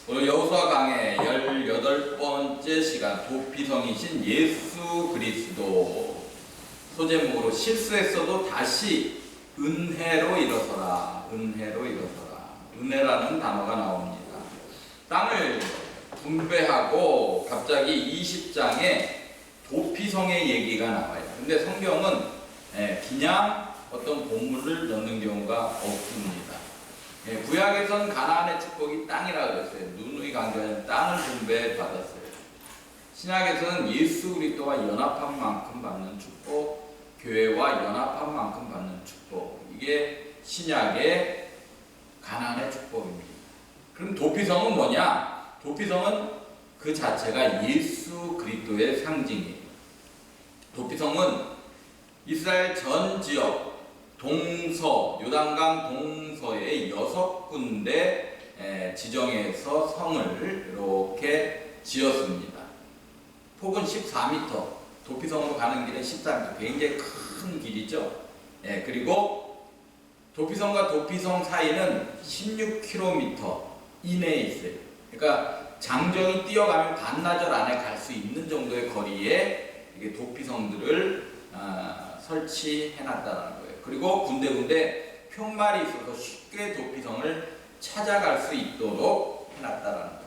오늘 여호수아 강의 18번째 시간 도피성이신 예수 그리스도 소제목으로 실수했어도 다시 은혜로 일어서라. 은혜로 일어서라. 은혜라는 단어가 나옵니다. 땅을 분배하고 갑자기 20장에 도피성의 얘기가 나와요. 근데 성경은 그냥 어떤 본문을 넣는 경우가 없습니다. 구약에선 가나안의 축복이 땅이라고 그랬어요. 누누이 강조하는 땅을 분배받았어요. 신약에서는 예수 그리스도와 연합한 만큼 받는 축복, 교회와 연합한 만큼 받는 축복, 이게 신약의 가나안의 축복입니다. 그럼 도피성은 뭐냐? 도피성은 그 자체가 예수 그리스도의 상징이에요. 도피성은 이스라엘 전 지역 동서, 요단강 동서의 6군데 지정해서 성을 이렇게 지었습니다. 폭은 14m, 도피성으로 가는 길은 14m, 굉장히 큰 길이죠. 그리고 도피성과 도피성 사이는 16km 이내에 있어요. 그러니까 장정이 뛰어가면 반나절 안에 갈 수 있는 정도의 거리에 이게 도피성들을 설치해놨다는 거예요. 그리고 군데군데 푯말이 있어서 쉽게 도피성을 찾아갈 수 있도록 해놨다는 거예요.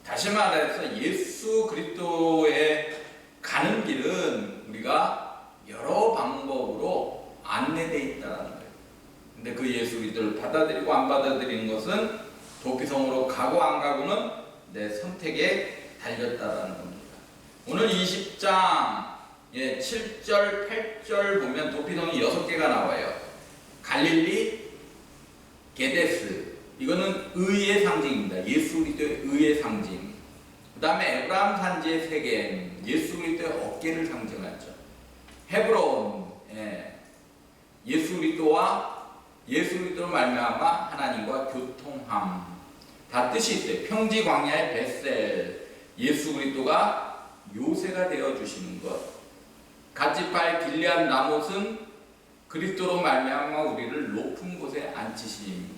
다시 말해서 예수 그리스도에 가는 길은 우리가 여러 방법으로 안내되어 있다는 거예요. 근데 그 예수 그리스도를 받아들이고 안 받아들이는 것은 도피성으로 가고 안 가고는 내 선택에 달렸다는 겁니다. 오늘 20장 7절, 8절 보면 도피성이 6개가 나와요. 갈릴리, 게데스, 이거는 의의 상징입니다. 예수 그리스도의 의의 상징. 그 다음에 에브라임 산지의 세겜, 예수 그리스도의 어깨를 상징하죠. 헤브론, 예수 그리스도와 예수 그리스도로 말미암아 하나님과 교통함, 다 뜻이 있어요. 평지 광야의 벳셀, 예수 그리스도가 요새가 되어 주시는 것. 갓지팔 길리앗 나못은 그리스도로 말미암아 우리를 높은 곳에 앉히심.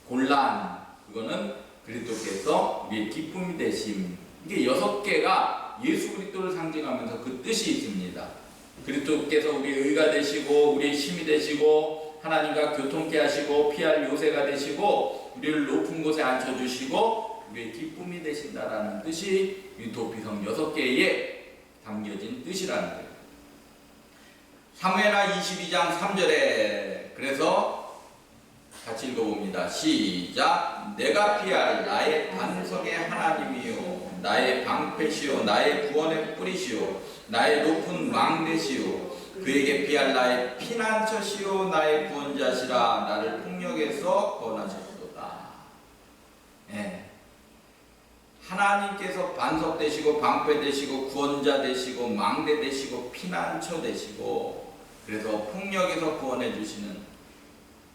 골란, 그거는 그리스도께서 우리의 기쁨이 되심. 이게 6개가 예수 그리스도를 상징하면서 그 뜻이 있습니다. 그리스도께서 우리의 의가 되시고 우리의 힘이 되시고 하나님과 교통케 하시고 피할 요새가 되시고 우리를 높은 곳에 앉혀주시고 우리의 기쁨이 되신다라는 뜻이 이 도피성 6개에 담겨진 뜻이라는 거예요. 사무엘하 22장 3절에 그래서 같이 읽어봅니다. 시작. 내가 피할 나의 반석의 하나님이요 나의 방패시요 나의 구원의 뿌리시요 나의 높은 왕대시요 그에게 피할 나의 피난처시요 나의 구원자시라 나를 폭력에서 구원하셨도다. 하나님께서 반석 되시고 방패 되시고 구원자 되시고 망대 되시고 피난처 되시고 그래서 폭력에서 구원해 주시는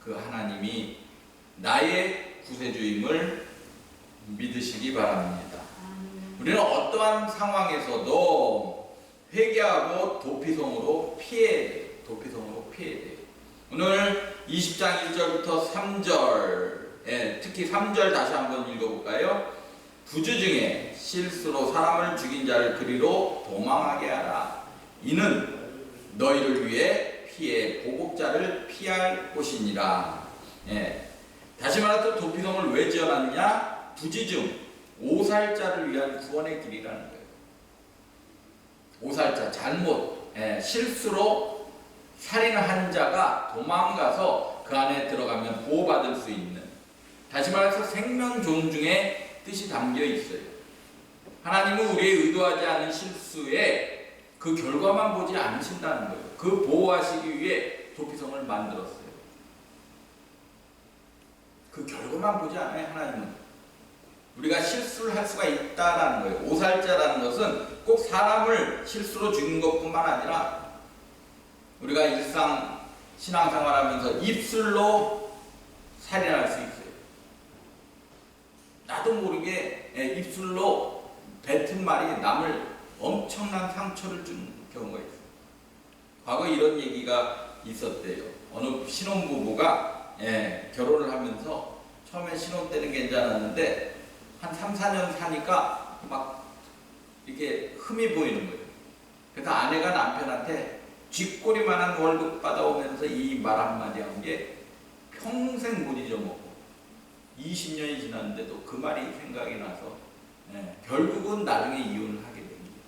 그 하나님이 나의 구세주임을 믿으시기 바랍니다. 우리는 어떠한 상황에서도 회개하고 도피성으로 피해야 돼요. 도피성으로 피해야 돼요. 오늘 20장 1절부터 3절, 특히 3절 다시 한번 읽어볼까요? 부주 중에 실수로 사람을 죽인 자를 그리로 도망하게 하라. 이는 너희를 위해 피해 보복자를 피할 곳이니라. 다시 말해서 도피성을 왜 지어놨느냐? 부지중, 오살자를 위한 구원의 길이라는 거예요. 오살자, 잘못, 실수로 살인을 한 자가 도망가서 그 안에 들어가면 보호받을 수 있는, 다시 말해서 생명 존중의 뜻이 담겨 있어요. 하나님은 우리의 의도하지 않은 실수에 그 결과만 보지 않으신다는 거예요. 그 보호하시기 위해 도피성을 만들었어요. 그 결과만 보지 않아요. 하나님은 우리가 실수를 할 수가 있다라는 거예요. 오살자라는 것은 꼭 사람을 실수로 죽인 것뿐만 아니라 우리가 일상 신앙생활하면서 입술로 살인할 수 있어요. 나도 모르게 입술로 뱉은 말이 남을 엄청난 상처를 준 경우가 있어요. 과거 이런 얘기가 있었대요. 어느 신혼부부가 결혼을 하면서 처음에 신혼 때는 괜찮았는데 한 3, 4년 사니까 막 이렇게 흠이 보이는 거예요. 그래서 아내가 남편한테 쥐꼬리만한 월급 받아오면서 이 말 한마디 한 게 평생 못 잊어먹고 20년이 지났는데도 그 말이 생각이 나서 결국은 나중에 이혼을 하게 됩니다.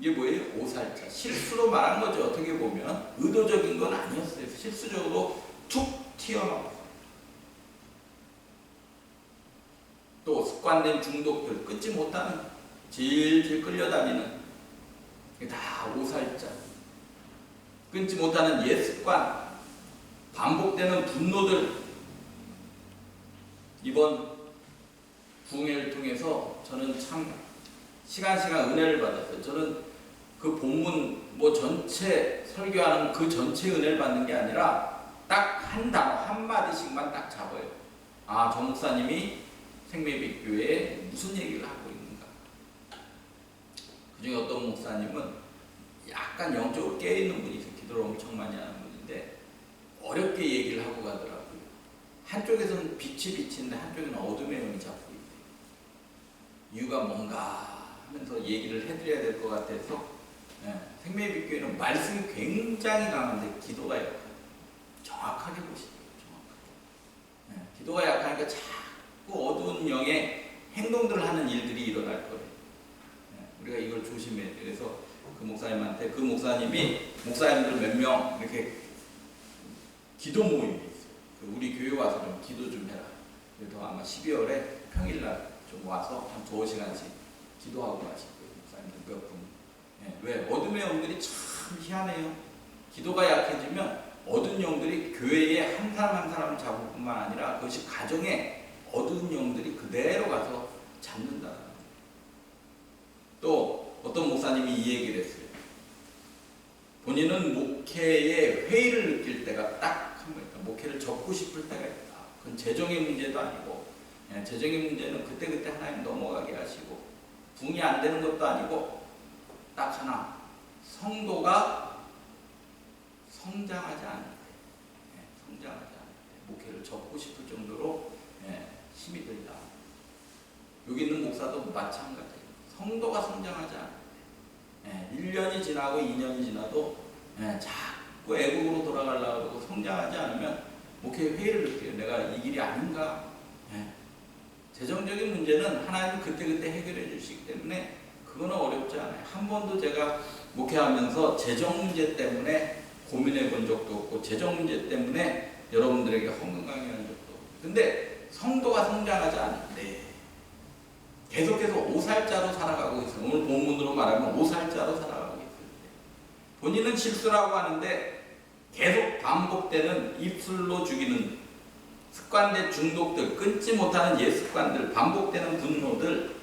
이게 뭐예요? 오살자. 실수로 말한 거죠. 어떻게 보면 의도적인 건 아니었어요. 실수적으로 툭 튀어나왔어요. 또 습관된 중독들, 끊지 못하는, 질질 끌려다니는, 이게 다 오살자. 끊지 못하는 옛 습관, 반복되는 분노들. 이번 부흥회를 통해서 저는 참 시간 은혜를 받았어요. 저는 그 본문 전체 설교하는 그 전체 은혜를 받는 게 아니라 딱 한 단어, 한 마디씩만 딱 잡아요. 아, 저 목사님이 생명빛교회에 무슨 얘기를 하고 있는가. 그중에 어떤 목사님은 약간 영적으로 깨어있는 분이 있어요. 기도를 엄청 많이 하는 분인데 어렵게 얘기를 하고 가더라고요. 한쪽에서는 빛이 비치는데 한쪽에는 어둠의 영이 잡고 있대요. 이유가 뭔가 하면서 얘기를 해드려야 될 것 같아서 생명빛교회는 말씀이 굉장히 강한데 기도가 약해요. 정확하게 보시죠. 정확하게. 기도가 약하니까 자꾸 어두운 영의 행동들을 하는 일들이 일어날 거예요. 우리가 이걸 조심해야 돼요. 그래서 그 목사님한테, 그 목사님이 목사님들 몇 명 이렇게 기도 모임이 있어요. 우리 교회 와서 좀 기도 좀 해라. 그래서 아마 12월에 평일날 좀 와서 한 2시간씩 기도하고 가실 거예요. 목사님들 몇 분. 왜? 어둠의 영들이 참 희한해요. 기도가 약해지면 어두운 영들이 교회에 한 사람 한 사람을 잡을 뿐만 아니라 그것이 가정에 어두운 영들이 그대로 가서 잡는다. 또 어떤 목사님이 이 얘기를 했어요. 본인은 목회에 회의를 느낄 때가 딱 한 번 있다. 목회를 접고 싶을 때가 있다. 그건 재정의 문제도 아니고, 재정의 문제는 그때그때 하나님 넘어가게 하시고, 붕이 안 되는 것도 아니고, 딱 하나, 성도가 성장하지 않을 때, 성장하지 않을 때, 목회를 접고 싶을 정도로 힘이 들다. 여기 있는 목사도 마찬가지예요. 성도가 성장하지 않을 때, 1년이 지나고 2년이 지나도 자꾸 애국으로 돌아가려고 하고 성장하지 않으면 목회 회의를 느껴요. 내가 이 길이 아닌가. 재정적인 문제는 하나님은 그때그때 해결해 주시기 때문에 그거는 어렵지 않아요. 한 번도 제가 목회하면서 재정 문제 때문에 고민해 본 적도 없고 재정 문제 때문에 여러분들에게 헌금 강의한 적도 없고. 근데 성도가 성장하지 않는데 계속해서 오살자로 살아가고 있어요. 오늘 본문으로 말하면 오살자로 살아가고 있어요. 본인은 실수라고 하는데 계속 반복되는 입술로 죽이는 습관된 중독들, 끊지 못하는 옛 습관들, 반복되는 분노들,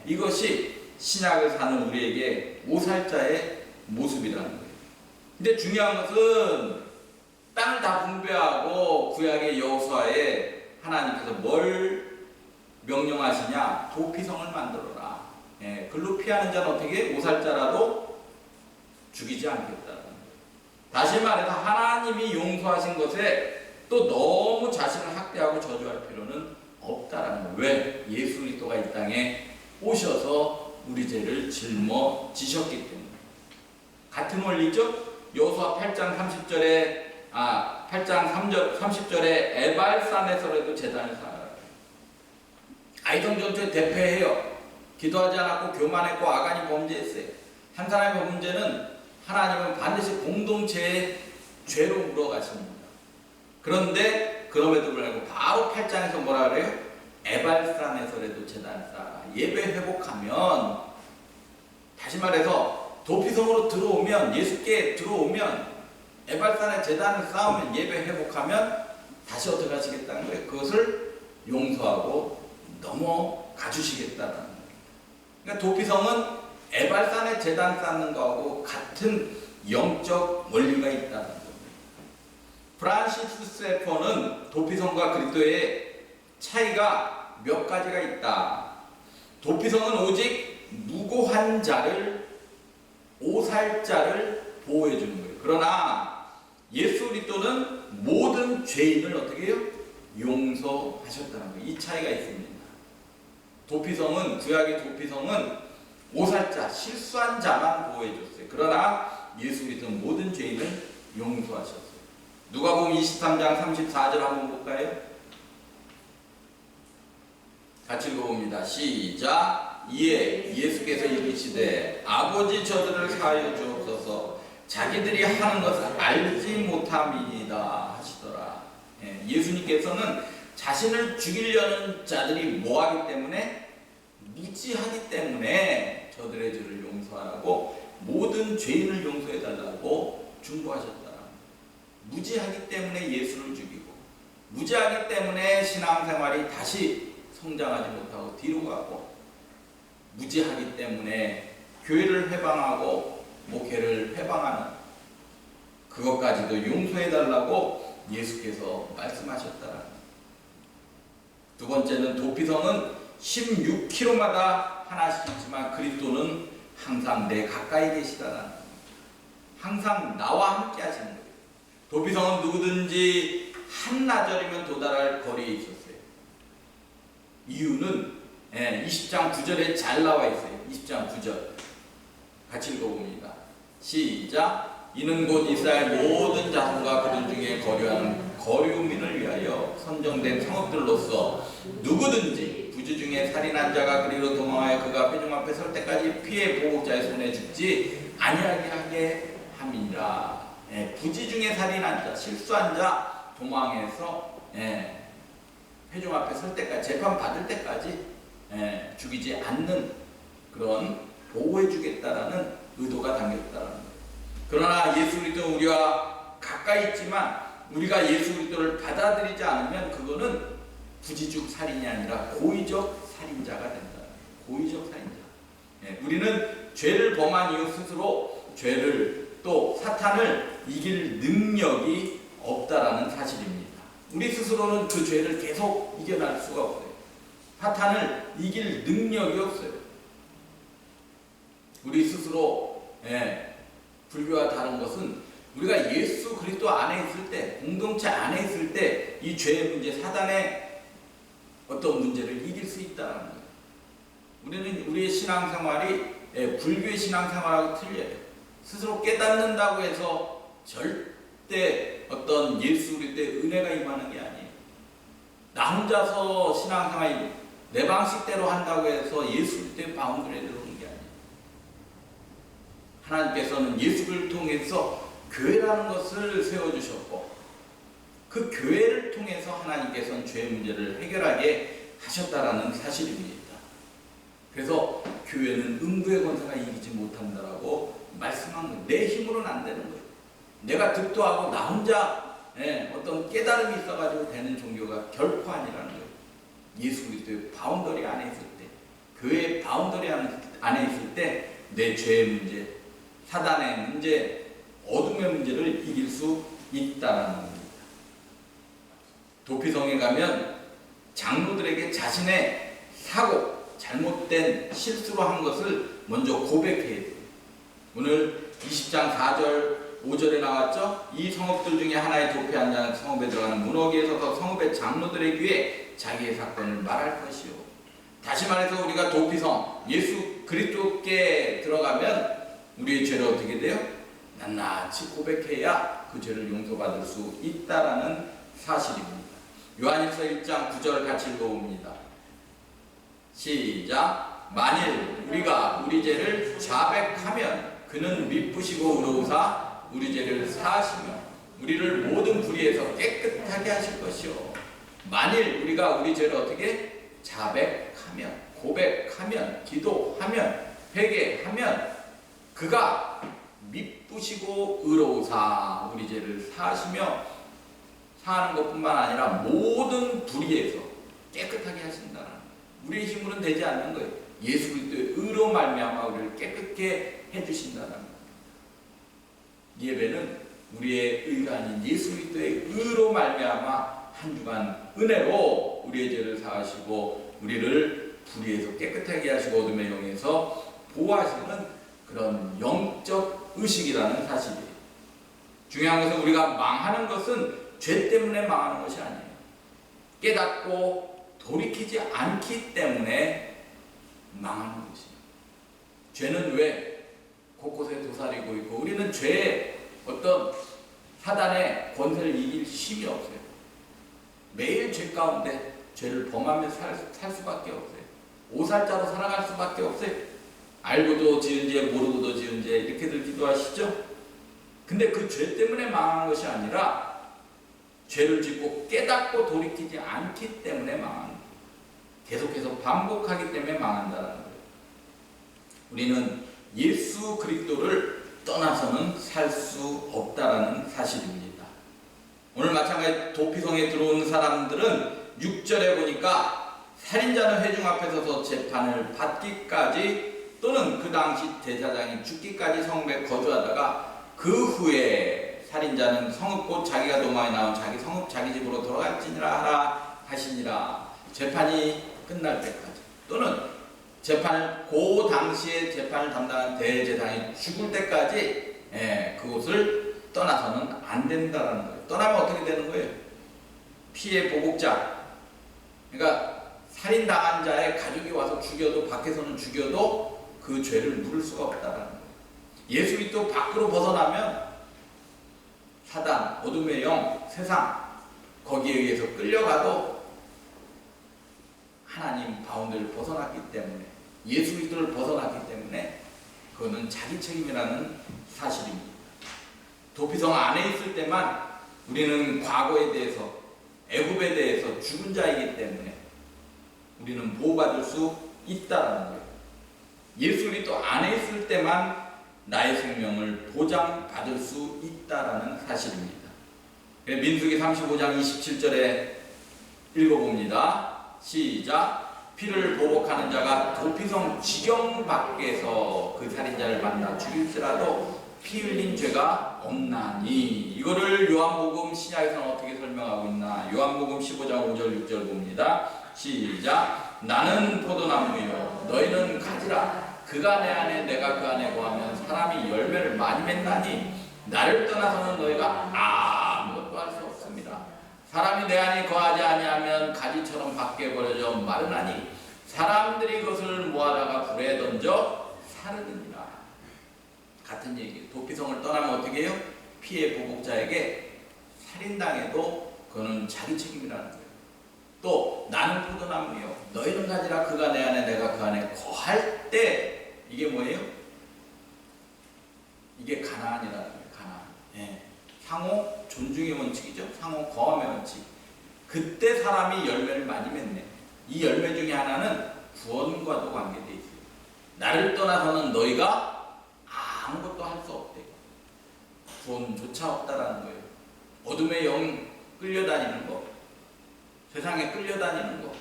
이것이 신약을 사는 우리에게 오살자의 모습이라는 거예요. 근데 중요한 것은 땅을 다 분배하고 구약의 여호수아에 하나님께서 뭘 명령하시냐? 도피성을 만들어라. 글로 피하는 자는 어떻게? 오살자라도 죽이지 않겠다는 거예요. 다시 말해서 하나님이 용서하신 것에 또 너무 자신을 학대하고 저주할 필요는 없다라는 거예요. 왜? 예수 그리스도가 이 땅에 오셔서 우리 죄를 짊어지셨기 때문에. 같은 원리죠? 여호수아 8장 30절에 에발산에서라도 제단을 쌓아라. 아이성 전투에 대패해요. 기도하지 않았고 교만했고 아간이 범죄했어요. 한 사람의 범죄는 하나님은 반드시 공동체의 죄로 물어가십니다. 그런데 그럼에도 불구하고 바로 8장에서 뭐라 그래요? 에발산에서라도 제단을 쌓아라. 예배 회복하면, 다시 말해서 도피성으로 들어오면, 예수께 들어오면, 에발산에 제단을 쌓으면, 예배 회복하면 다시 어떻게 하시겠다는 거예요? 그것을 용서하고 넘어가 주시겠다는 거예요. 그러니까 도피성은 에발산에 제단 쌓는 거하고 같은 영적 원리가 있다는 겁니다. 프란시스 세퍼는 도피성과 그리스도의 차이가 몇 가지가 있다. 도피성은 오직 무고한 자를, 오살자를 보호해 주는 거예요. 그러나 예수 그리스도는 모든 죄인을 어떻게 해요? 용서하셨다는 거예요. 이 차이가 있습니다. 도피성은, 구약의 도피성은 오살자, 실수한 자만 보호해줬어요. 그러나 예수 그리스도는 모든 죄인을 용서하셨어요. 누가복음 23장 34절 한번 볼까요? 같이 읽어봅니다. 시작. 이에 예수께서 이르시되 아버지 저들을 사하여 주옵소서 자기들이 하는 것을 알지 못함이니이다 하시더라. 예수님께서는 자신을 죽이려는 자들이 뭐하기 때문에, 무지하기 때문에 저들의 죄를 용서하라고, 모든 죄인을 용서해달라고 중보하셨다. 무지하기 때문에 예수를 죽이고, 무지하기 때문에 신앙생활이 다시 성장하지 못하고 뒤로 가고, 무지하기 때문에 교회를 회방하고 목회를 회방하는 그것까지도 용서해달라고 예수께서 말씀하셨다. 두 번째는 도피성은 16km마다 하나씩 있지만 그리스도는 항상 내 가까이 계시다라는, 항상 나와 함께 하시는 거예요. 도피성은 누구든지 한나절이면 도달할 거리에 있었어요. 이유는 20장 9절에 잘 나와 있어요. 20장 9절 같이 읽어봅니다. 시작. 이는 곧 이스라엘 모든 자손과 그들 중에 거류하는 거류민을 위하여 선정된 성읍들로서 누구든지 부지 중에 살인한 자가 그리로 도망하여 그가 회중 앞에 설 때까지 피해 보복자의 손에 죽지 아니하게 하게 함이니라. 부지 중에 살인한 자, 실수한 자 도망해서 회중 앞에 설 때까지, 재판 받을 때까지 죽이지 않는 그런, 보호해 주겠다라는 의도가 담겼다라는 거예요. 그러나 예수 그리스도는 우리와 가까이 있지만 우리가 예수 그리스도를 받아들이지 않으면 그거는 부지중 살인이 아니라 고의적 살인자가 된다. 고의적 살인자. 우리는 죄를 범한 이후 스스로 죄를, 또 사탄을 이길 능력이 없다라는 사실입니다. 우리 스스로는 그 죄를 계속 이겨낼 수가 없어요. 사탄을 이길 능력이 없어요. 우리 스스로 불교와 다른 것은 우리가 예수 그리스도 안에 있을 때, 공동체 안에 있을 때 이 죄의 문제, 사단의 어떤 문제를 이길 수 있다는 거예요. 우리는 우리의 신앙생활이 불교의 신앙생활하고 틀려요. 스스로 깨닫는다고 해서 절대 어떤 예수 그리스도의 은혜가 임하는 게 아니에요. 나 혼자서 신앙생활이 내 방식대로 한다고 해서 예수 그리스도의 바운드리에 들어오는 게 아니에요. 하나님께서는 예수를 통해서 교회라는 것을 세워주셨고, 그 교회를 통해서 하나님께서는 죄의 문제를 해결하게 하셨다라는 사실입니다. 그래서 교회는 음부의 권세가 이기지 못한다라고 말씀한 거예요. 내 힘으로는 안 되는 거예요. 내가 득도하고 나 혼자 어떤 깨달음이 있어가지고 되는 종교가 결코 아니라는 거예요. 예수 그리스도의 바운더리 안에 있을 때, 교회의 바운더리 안에 있을 때 내 죄의 문제, 사단의 문제, 어둠의 문제를 이길 수 있다는 겁니다. 도피성에 가면 장로들에게 자신의 사고, 잘못된 실수로 한 것을 먼저 고백해야 돼요. 오늘 20장 4절 5절에 나왔죠. 이 성읍들 중에 하나에 도피한 자는 성읍에 들어가는 문호기에 서서 성읍의 장로들의 귀에 자기의 사건을 말할 것이요. 다시 말해서 우리가 도피성, 예수 그리스도께 들어가면 우리의 죄를 어떻게 돼요? 낱낱이 고백해야 그 죄를 용서받을 수 있다라는 사실입니다. 요한일서 1장 9절 같이 읽어봅니다. 시작. 만일 우리가 우리 죄를 자백하면 그는 미쁘시고 의로우사 우리 죄를 사하시며 우리를 모든 불의에서 깨끗하게 하실 것이요. 만일 우리가 우리 죄를 어떻게 자백하면, 고백하면, 기도하면, 회개하면 그가 미쁘시고 의로우사 우리 죄를 사하시며, 사하는 것뿐만 아니라 모든 불의에서 깨끗하게 하신다는, 우리의 힘으로는 되지 않는 거예요. 예수 그리스도의 의로 말미암아 우리를 깨끗게 해주신다는 거예요. 예배는 우리의 의가 아닌 예수 그리스도의 의로 말미암아 한 주간 은혜로 우리의 죄를 사하시고 우리를 불의에서 깨끗하게 하시고 어둠의 영에서 보호하시는 그런 영적 의식이라는 사실이에요. 중요한 것은 우리가 망하는 것은 죄 때문에 망하는 것이 아니에요. 깨닫고 돌이키지 않기 때문에 죄는 왜 곳곳에 도사리고 있고 우리는 죄의 어떤 사단의 권세를 이길 힘이 없어요. 매일 죄 가운데 죄를 범하며 살 수밖에 없어요. 오살자로 살아갈 수밖에 없어요. 알고도 지은 죄 모르고도 지은 죄 이렇게들 기도하시죠. 근데 그 죄 때문에 망한 것이 아니라 죄를 짓고 깨닫고 돌이키지 않기 때문에 망한 거예요. 계속해서 반복하기 때문에 망한다는 거예요. 우리는 예수 그리스도를 떠나서는 살 수 없다라는 사실입니다. 오늘 마찬가지 도피성에 들어온 사람들은 6절에 보니까 살인자는 회중 앞에 서서 재판을 받기까지 또는 그 당시 대제사장이 죽기까지 성읍에 거주하다가 그 후에 살인자는 성읍 곧 자기가 도망에 나온 자기 성읍 자기 집으로 돌아갈지니라 하라 하시니라. 재판이 끝날 때까지 또는 재판을 그 당시에 재판을 담당한 대제사장이 죽을 때까지 그곳을 떠나서는 안 된다라는 거예요. 떠나면 어떻게 되는 거예요? 피해 보복자, 그러니까 살인당한 자의 가족이 와서 죽여도 밖에서는 죽여도 그 죄를 물을 수가 없다라는 거예요. 예수 그리스도 밖으로 벗어나면 사단, 어둠의 영, 세상 거기에 의해서 끌려가도 하나님 바운드를 벗어났기 때문에 예수 그리스도를 벗어났기 때문에 그거는 자기 책임이라는 사실입니다. 도피성 안에 있을 때만 우리는 과거에 대해서 애굽에 대해서 죽은 자이기 때문에 우리는 보호받을 수 있다는 거예요. 예수 그리스도 안에 있을 때만 나의 생명을 보장받을 수 있다는 사실입니다. 민수기 35장 27절에 읽어봅니다. 시작. 피를 보복하는 자가 도피성 지경 밖에서 그 살인자를 만나 죽일지라도 피 흘린 죄가 없나니. 이거를 요한복음 신약에서는 어떻게 설명하고 있나? 요한복음 15장 5절 6절 봅니다. 시작. 나는 포도나무요 너희는 가지라. 그가 내 안에 내가 그 안에 거하면 사람이 열매를 많이 맺나니 나를 떠나서는 너희가 아무것도 할 수 없습니다. 사람이 내 안에 거하지 아니하면 가지처럼 밖에 버려져 마르나니 사람들이 그것을 모아다가 불에 던져 사르느니라. 같은 얘기. 도피성을 떠나면 어떻게 해요? 피해 보복자에게 살인당해도 그거는 자기 책임이라는 거예요. 또 나는 포도나무요 너희는 가지라. 그가 내 안에 내가 그 안에 거할 때 이게 뭐예요? 이게 가나안이라는 거예요. 가나안. 예. 상호 존중의 원칙이죠. 상호 거함의 원칙. 그때 사람이 열매를 많이 맺네. 이 열매 중에 하나는 구원과도 관계되어 있어요. 나를 떠나서는 너희가 아무것도 할 수 없대. 구원조차 없다라는 거예요. 어둠의 영 끌려다니는 거, 세상에 끌려다니는 거,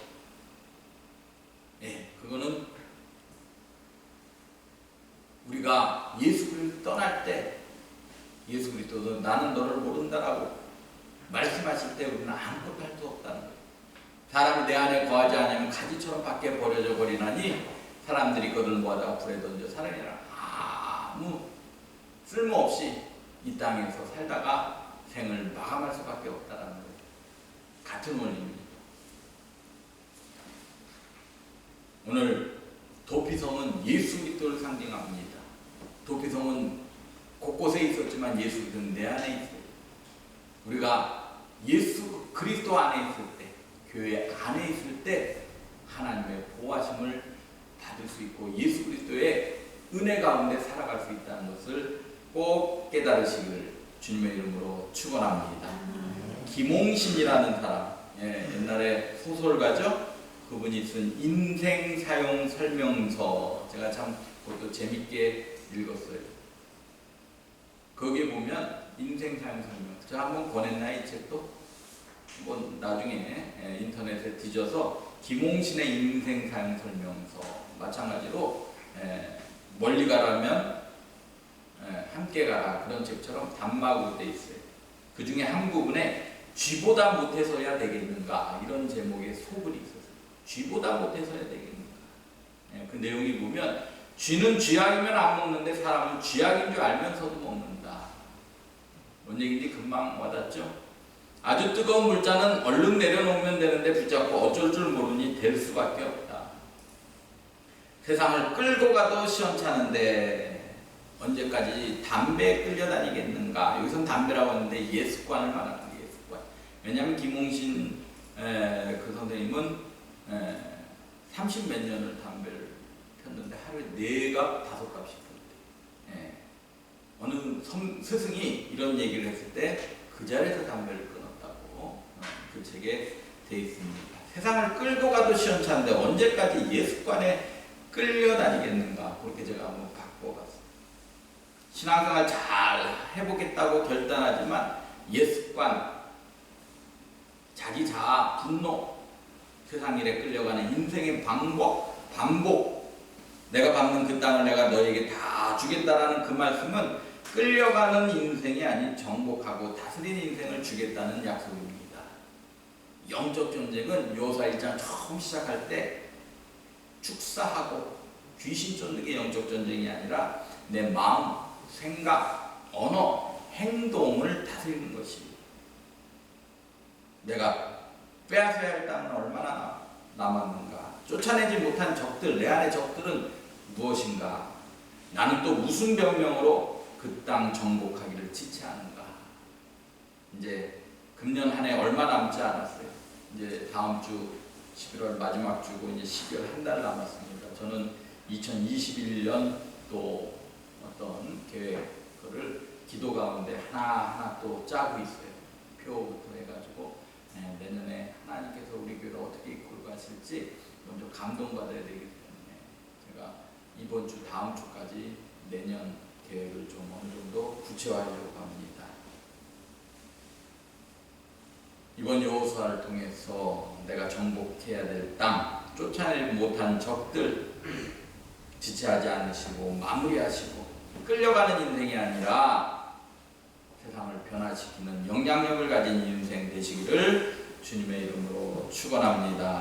그거는 우리가 예수 그리스도 떠날 때 예수 그리스도도 나는 너를 모른다라고 말씀하실 때 우리는 아무것도 할 수 없다는 거예요. 사람이 내 안에 거하지 않으면 가지처럼 밖에 버려져 버리나니 사람들이 그를 모아다가 불에 던져 사르니라. 아무 쓸모없이 이 땅에서 살다가 생을 마감할 수밖에 없다는 거예요. 같은 원리입니다. 오늘 도피성은 예수 그리스도를 상징합니다. 도피성은 곳곳에 있었지만 예수 그리스도는 내 안에 있어요. 우리가 예수 그리스도 안에 있을 때, 교회 안에 있을 때 하나님의 보호하심을 받을 수 있고 예수 그리스도의 은혜 가운데 살아갈 수 있다는 것을 꼭 깨달으시기를 주님의 이름으로 축원합니다. 김홍신이라는 사람, 옛날에 소설가죠. 그분이 쓴 인생 사용 설명서, 제가 참 그것도 재밌게 읽었어요. 거기에 보면 인생 사용 설명서, 제가 한번 권했나요? 이 책도? 뭐 나중에 인터넷에 뒤져서 김홍신의 인생 사용 설명서, 마찬가지로 멀리 가라면 함께 가라, 그런 책처럼 단막으로 돼 있어요. 그 중에 한 부분에 쥐보다 못해서야 되겠는가, 이런 제목의 소글이 있었어요. 쥐보다 못해서야 되겠는가. 그 내용이 보면 쥐는 쥐약이면 안 먹는데 사람은 쥐약인 줄 알면서도 먹는다. 뭔 얘기인지 금방 와닿죠? 아주 뜨거운 물잔은 얼른 내려놓으면 되는데 붙잡고 어쩔 줄 모르니 될 수밖에 없다. 세상을 끌고 가도 시원찮은데 언제까지 담배에 끌려다니겠는가. 여기선 담배라고 하는데 예습관을 말하는 거예요. 예습관. 왜냐하면 김홍신 그 선생님은 30몇 년을 담배를 폈는데 하루에 4갑, 5갑씩 폈대. 어느 스승이 이런 얘기를 했을 때 그 자리에서 담배를 끊었다고 그 책에 돼 있습니다. 세상을 끌고 가도 시원찮은데 언제까지 예습관에 끌려다니겠는가. 그렇게 제가 한번 바꿔봤어요. 신앙생활 잘 해보겠다고 결단하지만 예습관, 자기 자아, 분노, 세상 일에 끌려가는 인생의 반복, 내가 밟는 그 땅을 내가 너에게 다 주겠다라는 그 말씀은 끌려가는 인생이 아닌 정복하고 다스리는 인생을 주겠다는 약속입니다. 영적 전쟁은 요사 1장 처음 시작할 때 축사하고 귀신 쫓는 게 영적 전쟁이 아니라 내 마음, 생각, 언어, 행동을 다스리는 것이. 내가 빼앗아야 할 땅은 얼마나 남았는가. 쫓아내지 못한 적들, 내 안의 적들은 무엇인가. 나는 또 무슨 변명으로 그 땅 정복하기를 지체하는가. 이제 금년 한 해 얼마 남지 않았어요. 이제 다음 주 11월 마지막 주고 이제 12월 한 달 남았습니다. 저는 2021년 또 어떤 계획을 기도 가운데 하나하나 또 짜고 있어요. 표부터 해가지고 내년에 하나님께서 우리 교회를 어떻게 이끌고 가실지 먼저 감동받아야 되기 때문에 제가 이번 주 다음 주까지 내년 계획을 좀 어느 정도 구체화하려고 합니다. 이번 여호수아를 통해서 내가 정복해야 될 땅, 쫓아내지 못한 적들 지체하지 않으시고 마무리하시고 끌려가는 인생이 아니라 세상을 변화시키는 영향력을 가진 인생 되시기를 주님의 이름으로 축원합니다.